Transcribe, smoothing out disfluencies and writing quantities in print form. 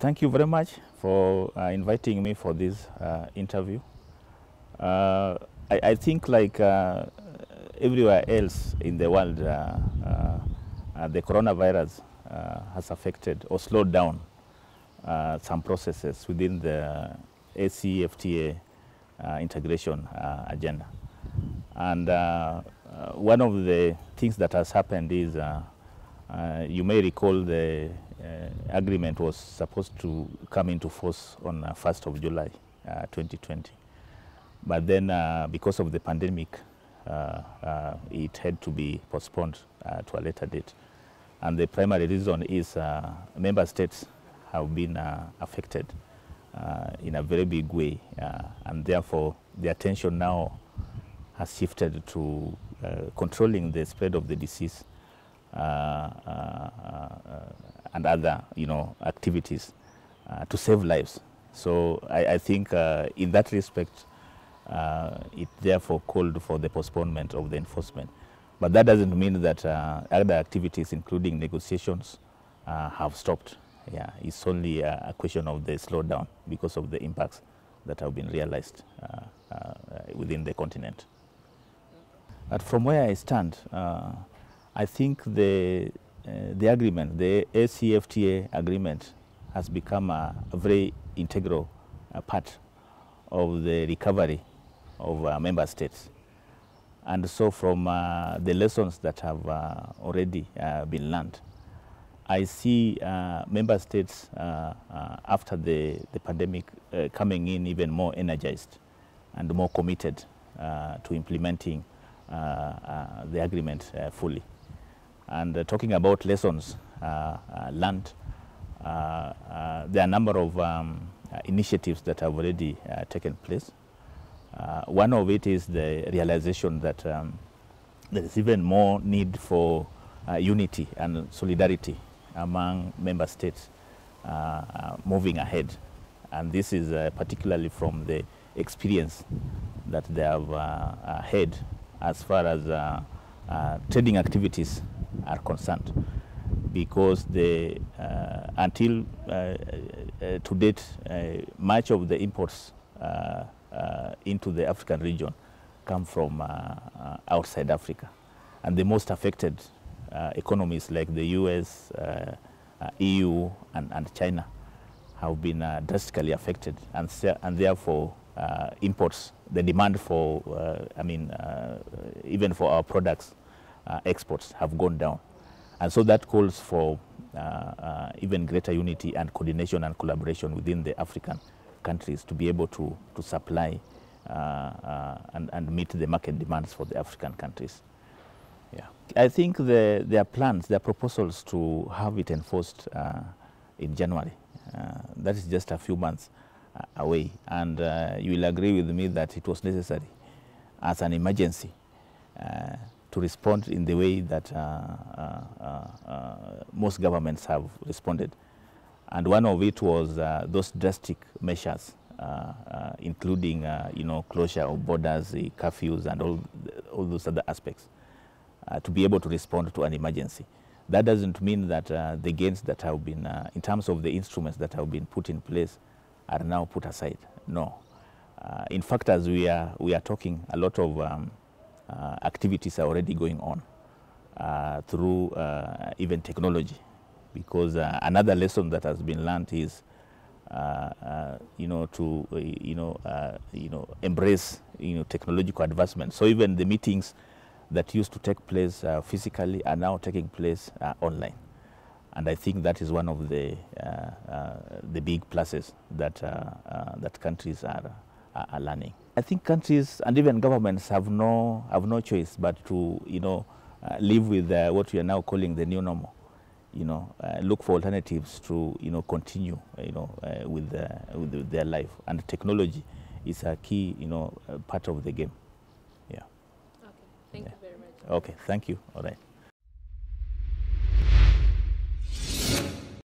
Thank you very much for inviting me for this interview. I think like everywhere else in the world, the coronavirus has affected or slowed down some processes within the ACFTA integration agenda. And one of the things that has happened is, you may recall the agreement was supposed to come into force on 1st of July 2020. But then because of the pandemic, it had to be postponed to a later date. And the primary reason is member states have been affected in a very big way. And therefore, the attention now has shifted to controlling the spread of the disease and other, activities to save lives. So I think in that respect, it therefore called for the postponement of the enforcement. But that doesn't mean that other activities, including negotiations, have stopped. Yeah, it's only a question of the slowdown because of the impacts that have been realized within the continent. But from where I stand, I think the agreement, the ACFTA agreement, has become a very integral part of the recovery of member states. And so from the lessons that have already been learned, I see member states after the pandemic coming in even more energized and more committed to implementing the agreement fully. And talking about lessons learned, there are a number of initiatives that have already taken place. One of it is the realization that there is even more need for unity and solidarity among member states moving ahead. And this is particularly from the experience that they have had as far as trading activities are concerned, because until to date, much of the imports into the African region come from outside Africa, and the most affected economies like the US, EU, and China have been drastically affected, and therefore imports, the demand for, even for our products, exports have gone down. And so that calls for even greater unity and coordination and collaboration within the African countries to be able to supply and meet the market demands for the African countries. Yeah, I think there are plans, there are proposals to have it enforced in January. That is just a few months away, and you will agree with me that it was necessary as an emergency to respond in the way that most governments have responded. And one of it was those drastic measures, including closure of borders, the curfews, and all those other aspects, to be able to respond to an emergency. That doesn't mean that the gains that have been, in terms of the instruments that have been put in place, are now put aside. No. In fact, as we are talking, a lot of activities are already going on through even technology, because another lesson that has been learned is to embrace technological advancement. So even the meetings that used to take place physically are now taking place online, and I think that is one of the big pluses that that countries are learning. I think countries and even governments have no choice but to live with what we are now calling the new normal. Look for alternatives to continue with their life, and technology is a key part of the game. Yeah. Okay. Thank you very much. Okay. Thank you. All right.